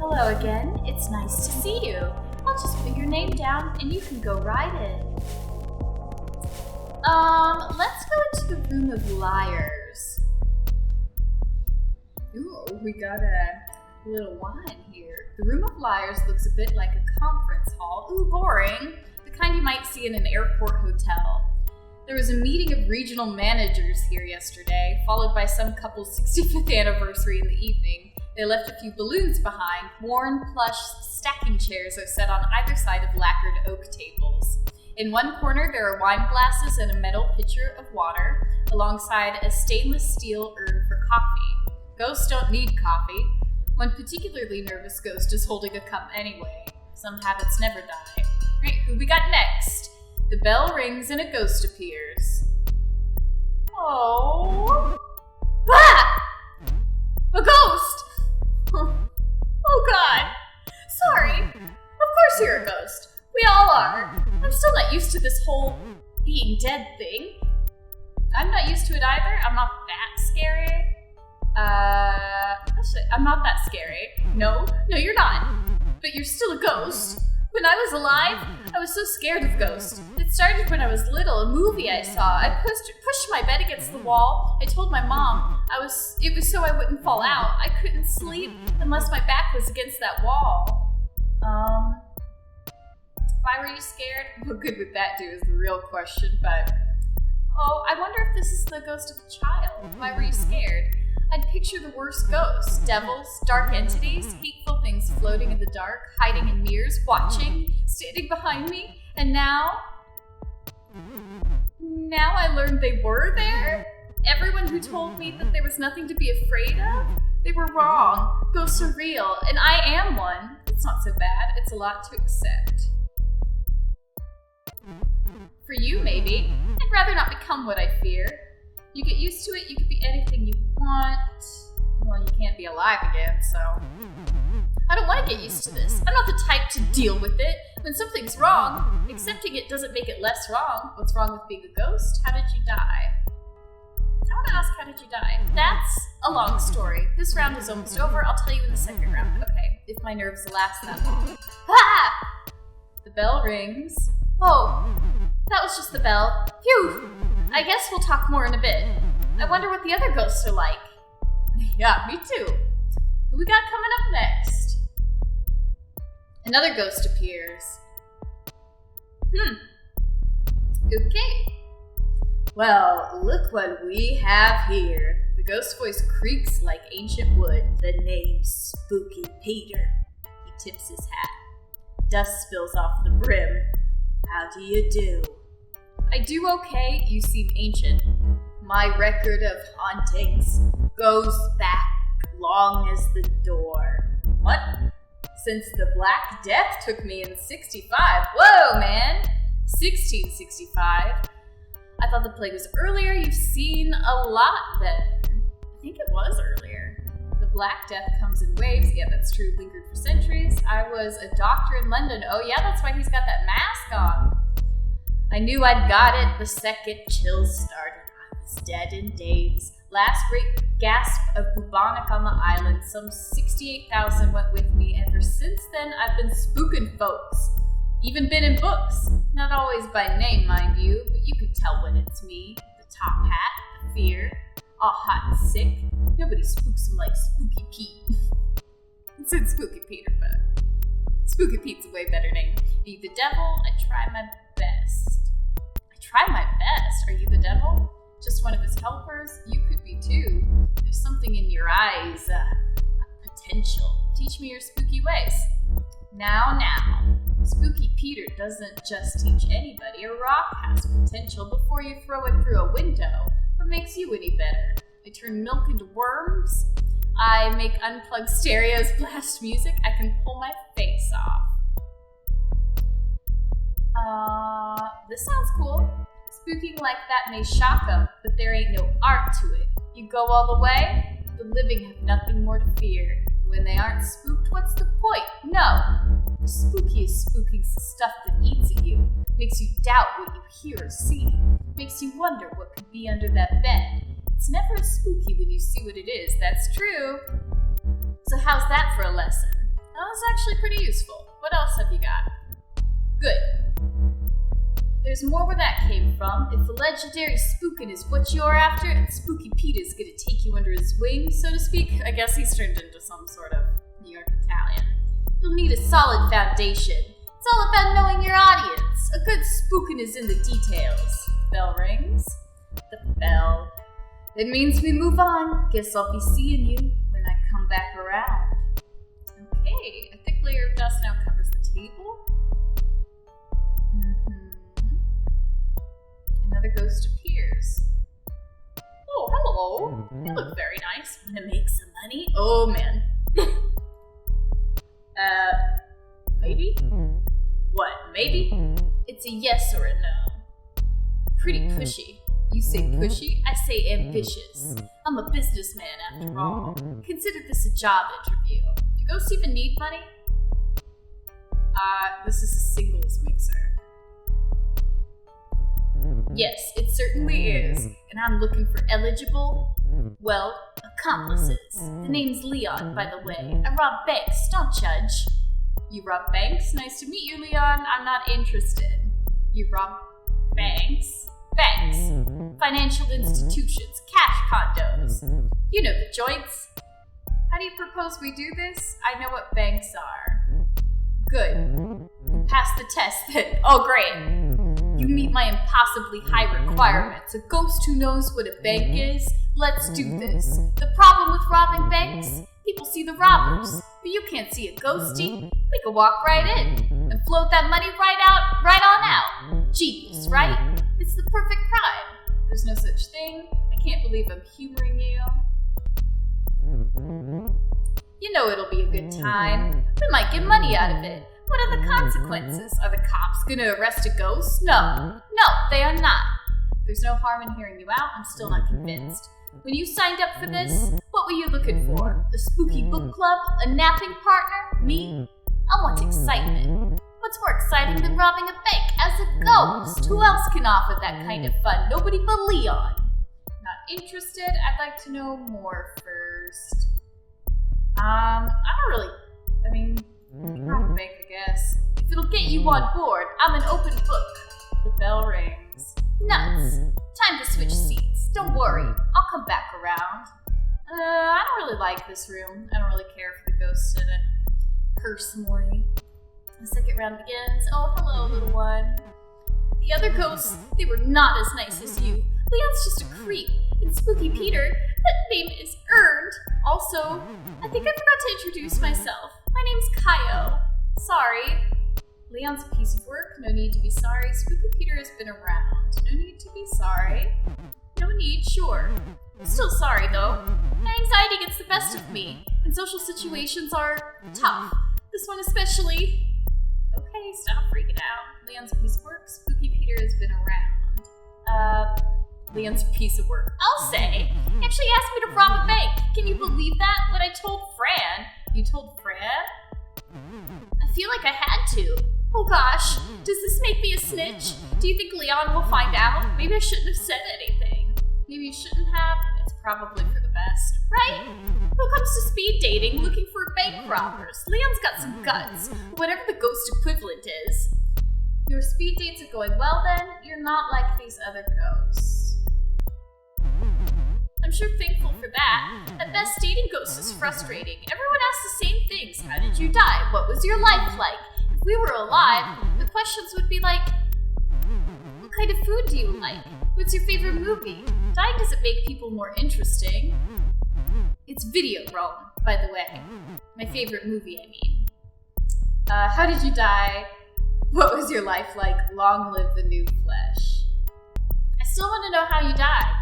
Hello again, it's nice to see you. I'll just put your name down and you can go right in. Let's go into the room of liars. Ooh, we got a little wine here. The room of liars looks a bit like a conference hall. Ooh, boring. The kind you might see in an airport hotel. There was a meeting of regional managers here yesterday, followed by some couple's 65th anniversary in the evening. They left a few balloons behind. Worn plush stacking chairs are set on either side of lacquered oak tables. In one corner, there are wine glasses and a metal pitcher of water, alongside a stainless steel urn for coffee. Ghosts don't need coffee. One particularly nervous ghost is holding a cup anyway. Some habits never die. Right, who we got next? The bell rings and a ghost appears. Oh. Ah! A ghost! Oh god. Sorry. Of course you're a ghost. We all are. I'm still not used to this whole being dead thing. I'm not used to it either. I'm not that scary. Actually, I'm not that scary. No, you're not. But you're still a ghost. When I was alive, I was so scared of ghosts. It started when I was little, a movie I saw. I pushed my bed against the wall. I told my mom it was so I wouldn't fall out. I couldn't sleep unless my back was against that wall. Why were you scared? What good would that do is the real question, but... Oh, I wonder if this is the ghost of a child. Why were you scared? I'd picture the worst ghosts. Devils, dark entities, hateful things floating in the dark, hiding in mirrors, watching, standing behind me. And now I learned they were there. Everyone who told me that there was nothing to be afraid of, they were wrong. Ghosts are real, and I am one. It's not so bad. It's a lot to accept. For you, maybe. I'd rather not become what I fear. You get used to it, you could be anything you want. Well, you can't be alive again, so... I don't want to get used to this. I'm not the type to deal with it. When something's wrong, accepting it doesn't make it less wrong. What's wrong with being a ghost? How did you die? I want to ask, how did you die? That's a long story. This round is almost over. I'll tell you in the second round. Okay, if my nerves last that long. Ah! The bell rings. Oh, that was just the bell. Phew! I guess we'll talk more in a bit. I wonder what the other ghosts are like. Yeah, me too. Who we got coming up next? Another ghost appears. Okay. Well, look what we have here. The ghost voice creaks like ancient wood. The name's Spooky Peter. He tips his hat. Dust spills off the brim. How do you do? I do okay, you seem ancient. My record of hauntings goes back long as the door. What? Since the Black Death took me in 65. Whoa, man! 1665. I thought the plague was earlier. You've seen a lot then. I think it was earlier. The Black Death comes in waves. Yeah, that's true. Lingered for centuries. I was a doctor in London. Oh yeah, that's why he's got that mask on. I knew I'd got it the second chills started. I was dead in days. Last great gasp of bubonic on the island. Some 68,000 went with me. Ever since then, I've been spooking folks. Even been in books. Not always by name, mind you, but you could tell when it's me. The top hat, the fear, all hot and sick. Nobody spooks him like Spooky Pete. It said Spooky Peter, but Spooky Pete's a way better name. Are you the devil? I try my best. I try my best? Are you the devil? Just one of his helpers? You could be too. There's something in your eyes, a potential. Teach me your spooky ways. Now. Spooky Peter doesn't just teach anybody. A rock has potential before you throw it through a window. What makes you any better? I turn milk into worms. I make unplugged stereos blast music. I can pull my face off. This sounds cool. Spooking like that may shock them, but there ain't no art to it. You go all the way, the living have nothing more to fear. When they aren't spooked, what's the point? No. The spooky is spooking the stuff that eats at you. Makes you doubt what you hear or see. Makes you wonder what could be under that bed. It's never as spooky when you see what it is, that's true. So how's that for a lesson? That was actually pretty useful. What else have you got? Good. There's more where that came from. If a legendary spookin' is what you're after, and Spooky Peter's gonna take you under his wing, so to speak, I guess he's turned into some sort of New York Italian. You'll need a solid foundation. It's all about knowing your audience. A good spookin' is in the details. Bell rings. The bell. It means we move on. Guess I'll be seeing you when I come back around. Okay, I think layer of dust now covers the table. Another ghost appears. Oh, hello. You look very nice. Wanna make some money? Oh, man. Maybe? What, maybe? It's a yes or a no. Pretty pushy. You say pushy, I say ambitious. I'm a businessman after all. Consider this a job interview. Do ghosts even need money? This is a singles mixer. Yes, it certainly is. And I'm looking for eligible, well, accomplices. The name's Leon, by the way. I rob banks, don't judge. You rob banks? Nice to meet you, Leon. I'm not interested. You rob banks? Banks. Financial institutions. Cash condos. You know the joints. How do you propose we do this? I know what banks are. Good. Pass the test then. Oh, great. You meet my impossibly high requirements. A ghost who knows what a bank is? Let's do this. The problem with robbing banks? People see the robbers, but you can't see a ghostie. We can walk right in and float that money right on out. Genius, right? It's the perfect crime. There's no such thing. I can't believe I'm humoring you. You know it'll be a good time. We might get money out of it. What are the consequences? Are the cops gonna arrest a ghost? No, they are not. There's no harm in hearing you out. I'm still not convinced. When you signed up for this, what were you looking for? A spooky book club? A napping partner? Me? I want excitement. What's more exciting than robbing a bank as a ghost? Who else can offer that kind of fun? Nobody but Leon. Not interested? I'd like to know more first. Rob a bank, I guess. If it'll get you on board, I'm an open book. The bell rings. Nuts. Time to switch seats. Don't worry, I'll come back around. I don't really like this room. I don't really care for the ghosts in it. Personally. The second round begins. Oh, hello, little one. The other ghosts, they were not as nice as you. Leon's just a creep. And Spooky Peter, that name is earned. Also, I think I forgot to introduce myself. My name's Kaio. Sorry. Leon's a piece of work. No need to be sorry. Spooky Peter has been around. No need to be sorry. No need, sure. I'm still sorry, though. My anxiety gets the best of me, and social situations are tough. This one especially. Okay, stop freaking out. Leon's a piece of work. Spooky Peter has been around. Leon's a piece of work. I'll say. He actually asked me to rob a bank. Can you believe that? When I told Fran. You told Fran? I feel like I had to. Oh gosh, does this make me a snitch? Do you think Leon will find out? Maybe I shouldn't have said anything. Maybe you shouldn't have? It's probably for the best, right? Who comes to speed dating looking for bank robbers? Leon's got some guts, whatever the ghost equivalent is. Your speed dates are going well then? You're not like these other ghosts. I'm sure thankful for that. At best, dating ghosts is frustrating. Everyone asks the same things. How did you die? What was your life like? If we were alive, the questions would be like, what kind of food do you like? What's your favorite movie? Dying doesn't make people more interesting. It's Videodrome, by the way. My favorite movie, I mean. How did you die? What was your life like? Long live the new flesh. I still want to know how you died.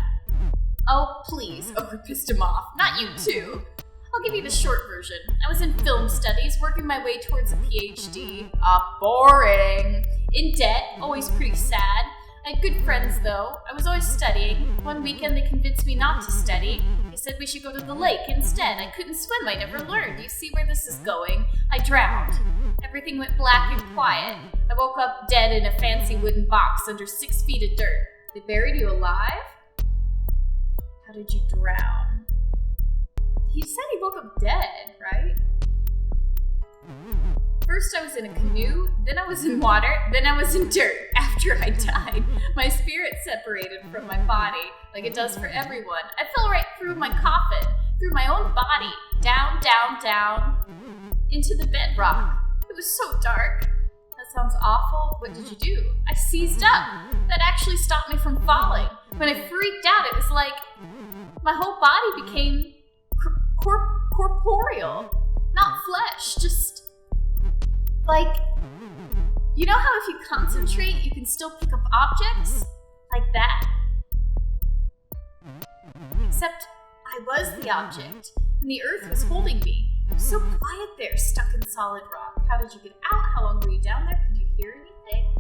Oh, please. Oh, we pissed him off. Not you, too. I'll give you the short version. I was in film studies, working my way towards a PhD. Boring. In debt, always pretty sad. I had good friends, though. I was always studying. One weekend, they convinced me not to study. They said we should go to the lake instead. I couldn't swim. I never learned. You see where this is going? I drowned. Everything went black and quiet. I woke up dead in a fancy wooden box under 6 feet of dirt. They buried you alive? How did you drown? He said he woke up dead, right? First I was in a canoe, then I was in water, then I was in dirt. After I died, my spirit separated from my body, like it does for everyone. I fell right through my coffin, through my own body, down, down, down, into the bedrock. It was so dark. That sounds awful. What did you do? I seized up. That actually stopped me from falling. When I freaked out, it was like my whole body became corporeal. Not flesh, just like, you know how if you concentrate, you can still pick up objects? Like that. Except I was the object, and the earth was holding me. It was so quiet there, stuck in solid rock. How did you get out? How long were you down there? Could you hear anything?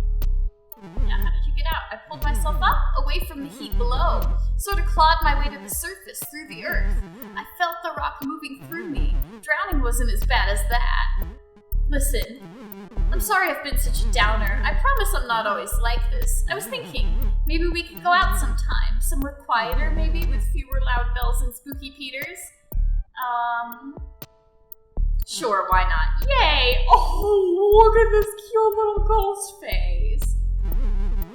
Yeah, how did you get out? I pulled myself up, away from the heat below. Sort of clawed my way to the surface, through the earth. I felt the rock moving through me. Drowning wasn't as bad as that. Listen, I'm sorry I've been such a downer. I promise I'm not always like this. I was thinking, maybe we could go out sometime. Somewhere quieter, maybe, with fewer loud bells and spooky Peters. Sure, why not? Yay! Oh, look at this cute little ghost face.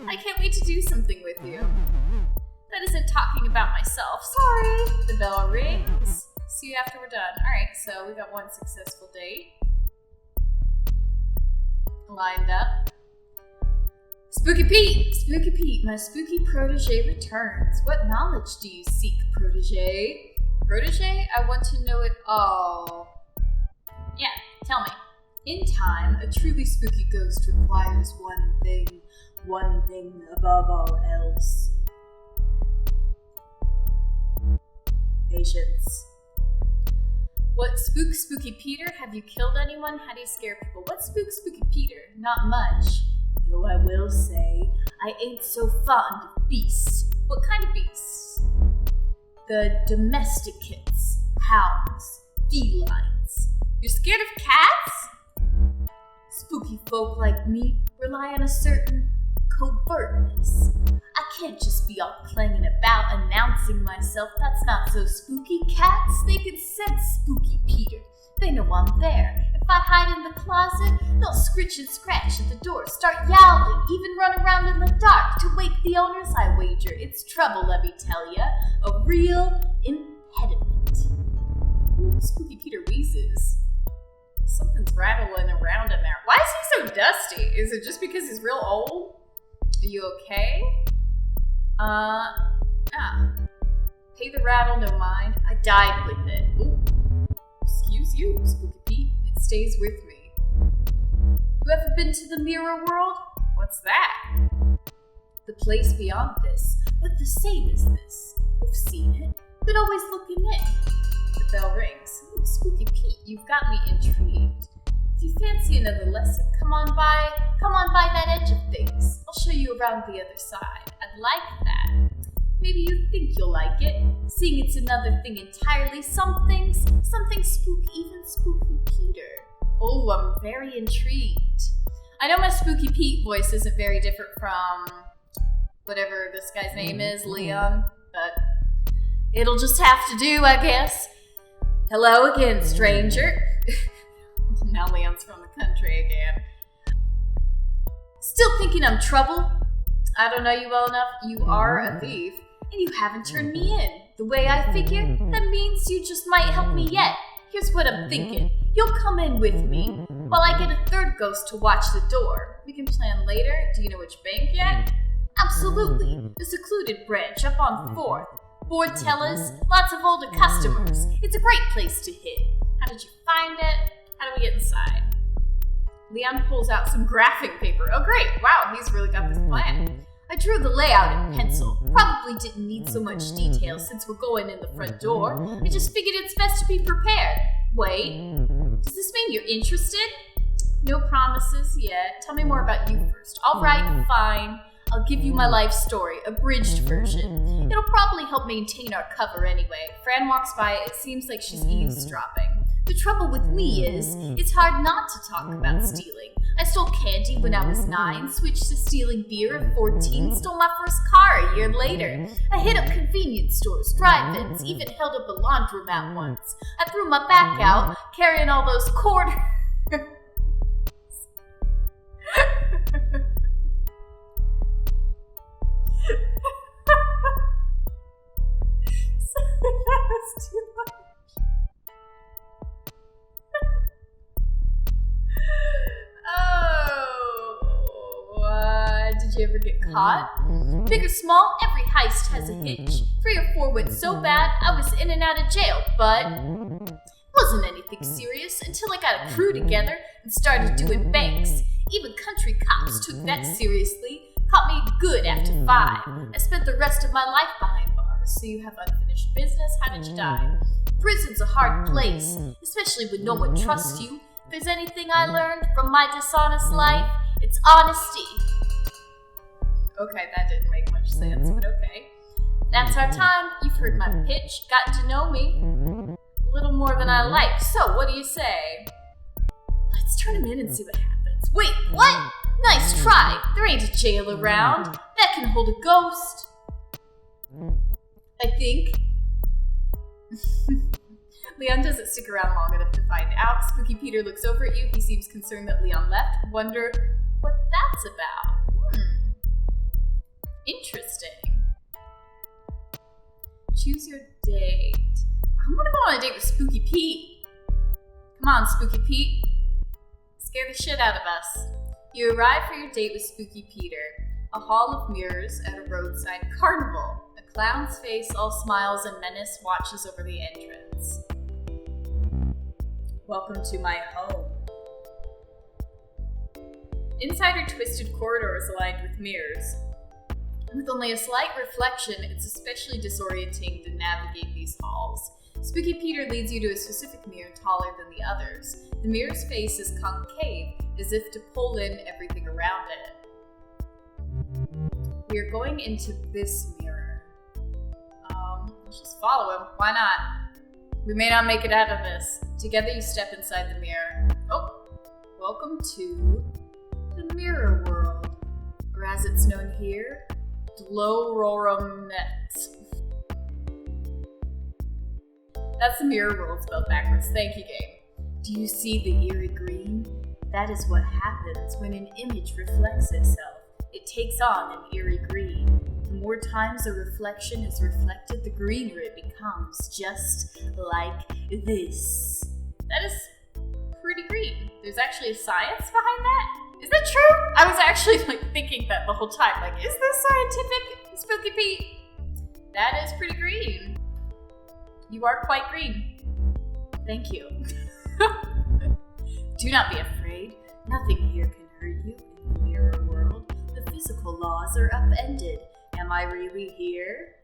I can't wait to do something with you. That isn't talking about myself. Sorry. The bell rings. See you after we're done. Alright, so we got one successful date. Lined up. Spooky Pete, my spooky protege returns. What knowledge do you seek, protege? Protege? I want to know it all. Yeah, tell me. In time, a truly spooky ghost requires one thing above all else. Patience. What spooky Peter? Have you killed anyone? How do you scare people? What spooky Peter? Not much. Though I will say, I ain't so fond of beasts. What kind of beasts? The domesticates, hounds, felines. You're scared of cats? Spooky folk like me rely on a certain covertness. I can't just be all clanging about announcing myself. That's not so spooky. Cats, they can sense spooky Peter. They know I'm there. If I hide in the closet, they'll scritch and scratch at the door, start yowling, even run around in the dark to wake the owners. I wager it's trouble, let me tell ya. A real impediment. Ooh, spooky Peter wheezes. Something's rattling around in there. Why is he so dusty? Is it just because he's real old? Are you okay? Pay the rattle, no mind. I died with it. Ooh. Excuse you, Spooky Pete. It stays with me. You ever been to the mirror world? What's that? The place beyond this, but the same as this. You've seen it, but always looking in. The bell rings. Ooh, Spooky Pete, you've got me intrigued. If you fancy another lesson, come on by that edge of things. I'll show you around the other side. I'd like that. Maybe you think you'll like it, seeing it's another thing entirely. Something spooky, even Spooky Peter. Oh, I'm very intrigued. I know my Spooky Pete voice isn't very different from whatever this guy's name is, Leon, but it'll just have to do, I guess. Hello again, stranger. Now Leon's from the country again. Still thinking I'm trouble? I don't know you well enough. You are a thief, and you haven't turned me in. The way I figure, that means you just might help me yet. Here's what I'm thinking. You'll come in with me, while I get a third ghost to watch the door. We can plan later. Do you know which bank yet? Absolutely. The secluded branch up on 4th. Board tellers, lots of older customers. It's a great place to hit. How did you find it? How do we get inside? Leon pulls out some graphing paper. Oh great, wow, he's really got this plan. I drew the layout in pencil. Probably didn't need so much detail since we're going in the front door. I just figured it's best to be prepared. Wait, does this mean you're interested? No promises yet. Tell me more about you first. All right, fine. I'll give you my life story, abridged version. It'll probably help maintain our cover anyway. Fran walks by, it seems like she's eavesdropping. The trouble with me is, it's hard not to talk about stealing. I stole candy when I was 9, switched to stealing beer at 14, stole my first car a year later. I hit up convenience stores, drive-ins, even held up a laundromat once. I threw my back out, carrying all those quarters. That was too much. Did you ever get caught? Big or small, every heist has a hitch. 3 or 4 went so bad, I was in and out of jail, but wasn't anything serious until I got a crew together and started doing banks. Even country cops took that seriously. Caught me good after 5. I spent the rest of my life behind bars. So you have unfinished business? How did you die? Prison's a hard place, especially when no one trusts you. If there's anything I learned from my dishonest life, it's honesty. Okay, that didn't make much sense, but okay. That's our time. You've heard my pitch, gotten to know me a little more than I like. So, what do you say? Let's turn him in and see what happens. Wait, what? Nice try. There ain't a jail around that can hold a ghost. I think. Leon doesn't stick around long enough to find out. Spooky Peter looks over at you. He seems concerned that Leon left. Wonder what that's about. Interesting. Choose your date. I'm gonna go on a date with Spooky Pete. Come on, Spooky Pete. Scare the shit out of us. You arrive for your date with Spooky Peter. A hall of mirrors at a roadside carnival. A clown's face, all smiles and menace, watches over the entrance. Welcome to my home. Inside are twisted corridors lined with mirrors. With only a slight reflection, it's especially disorienting to navigate these halls. Spooky Peter leads you to a specific mirror taller than the others. The mirror's face is concave, as if to pull in everything around it. We are going into this mirror. Let's just follow him. Why not? We may not make it out of this. Together you step inside the mirror. Oh, welcome to the mirror world. Or as it's known here, Dloromet. That's the mirror world spelled backwards. Thank you, game. Do you see the eerie green? That is what happens when an image reflects itself. It takes on an eerie green. The more times a reflection is reflected, the greener it becomes, just like this. That is pretty green. There's actually a science behind that? Is that true? I was actually thinking that the whole time. Is this scientific, Spooky Pete? That is pretty green. You are quite green. Thank you. Do not be afraid. Nothing here can hurt you in the mirror world. The physical laws are upended. Am I really here?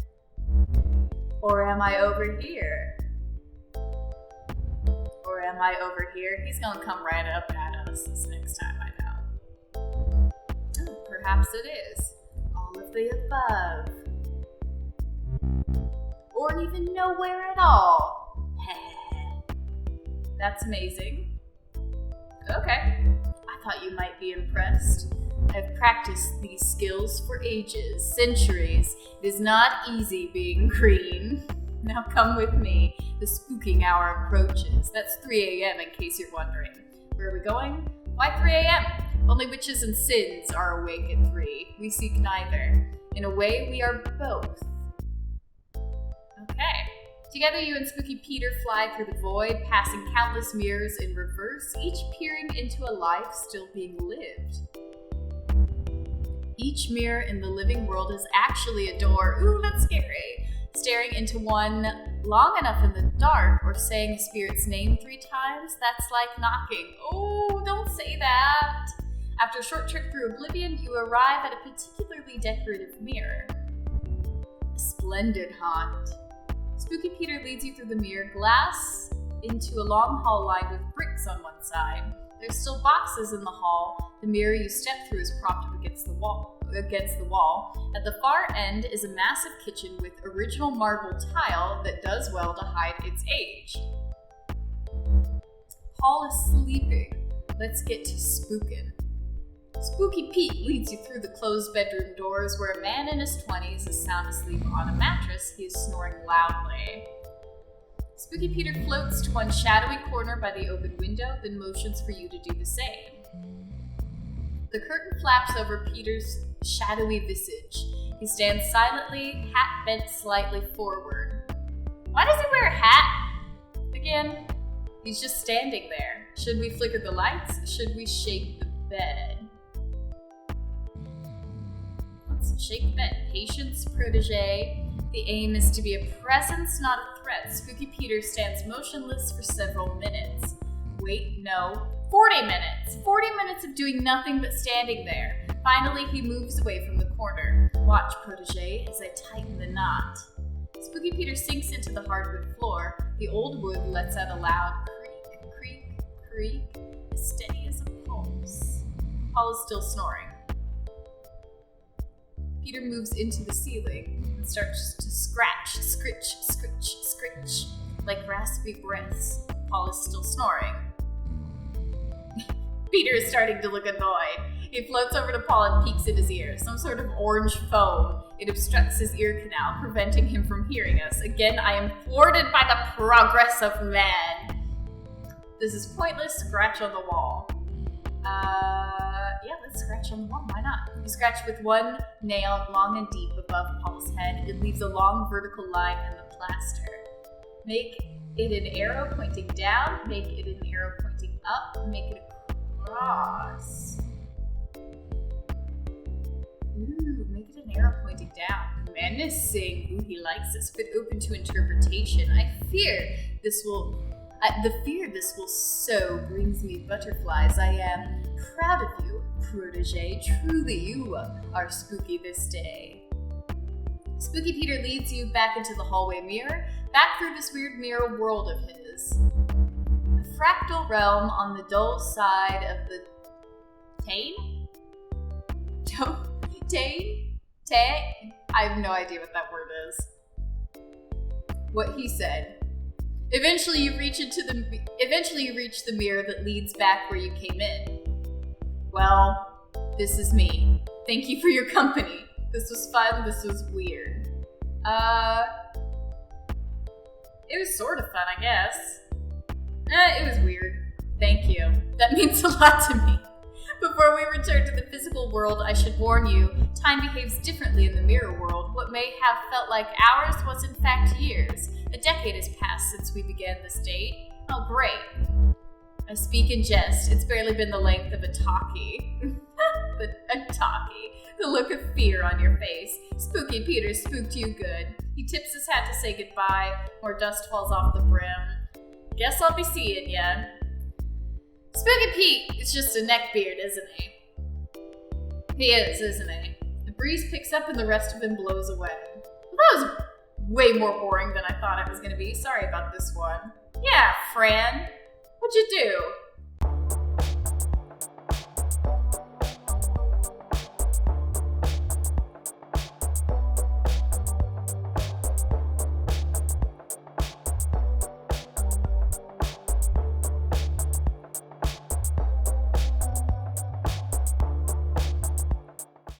Or am I over here? Or am I over here? He's gonna come right up at us this next time, I know. Perhaps it is. All of the above. Or even nowhere at all. That's amazing. Okay. I thought you might be impressed. I've practiced these skills for ages, centuries. It is not easy being green. Now come with me. The spooking hour approaches. That's 3 a.m. in case you're wondering. Where are we going? Why 3 a.m.? Only witches and sins are awake at 3. We seek neither. In a way, we are both. Okay. Together, you and Spooky Peter fly through the void, passing countless mirrors in reverse, each peering into a life still being lived. Each mirror in the living world is actually a door. Ooh, that's scary. Staring into one long enough in the dark or saying a spirit's name 3 times, that's like knocking. Oh, don't say that. After a short trip through oblivion, you arrive at a particularly decorative mirror. A splendid haunt. Spooky Peter leads you through the mirror glass into a long hall lined with bricks on one side. There's still boxes in the hall. The mirror you step through is propped up against the wall. At the far end is a massive kitchen with original marble tile that does well to hide its age. Paul is sleeping. Let's get to spookin'. Spooky Pete leads you through the closed bedroom doors where a man in his 20s is sound asleep on a mattress. He is snoring loudly. Spooky Peter floats to one shadowy corner by the open window, then motions for you to do the same. The curtain flaps over Peter's shadowy visage. He stands silently, hat bent slightly forward. Why does he wear a hat? Again, he's just standing there. Should we flicker the lights? Should we shake the bed? Let's shake the bed. Patience, protege. The aim is to be a presence, not a threat. Spooky Peter stands motionless for several minutes. Wait, no. 40 minutes! 40 minutes of doing nothing but standing there. Finally, he moves away from the corner. Watch, protege, as I tighten the knot. Spooky Peter sinks into the hardwood floor. The old wood lets out a loud creak, creak, creak, as steady as a pulse. Paul is still snoring. Peter moves into the ceiling and starts to scratch, scritch, scritch, scritch, like raspy breaths. Paul is still snoring. Peter is starting to look annoyed. He floats over to Paul and peeks in his ear. Some sort of orange foam. It obstructs his ear canal, preventing him from hearing us. Again, I am thwarted by the progress of man. This is pointless. Scratch on the wall. Yeah, let's scratch on the wall. Why not? You scratch with one nail long and deep above Paul's head. It leaves a long vertical line in the plaster. Make it an arrow pointing down. Make it an arrow pointing up. Make it a cross. Ooh, make it an arrow pointing down. Menacing. Ooh, he likes this, but open to interpretation. The fear this will sow brings me butterflies. I am proud of you, protege. Truly, you are spooky this day. Spooky Peter leads you back into the hallway mirror, back through this weird mirror world of his. A fractal realm on the dull side of the Tane? Tane? I have no idea what that word is. What he said. Eventually you reach the mirror that leads back where you came in. Well, this is me. Thank you for your company. This was fun, this was weird. It was sort of fun, I guess. It was weird. Thank you. That means a lot to me. Before we return to the physical world, I should warn you, time behaves differently in the mirror world. What may have felt like hours was in fact years. A decade has passed since we began this date. Oh, great. I speak in jest. It's barely been the length of a talkie. A talkie. The look of fear on your face. Spooky Peter spooked you good. He tips his hat to say goodbye. More dust falls off the brim. Guess I'll be seeing ya. Spooky Pete is just a neckbeard, isn't he? He is, isn't he? The breeze picks up and the rest of him blows away. Well, that was way more boring than I thought it was going to be. Sorry about this one. Yeah, Fran. What'd you do?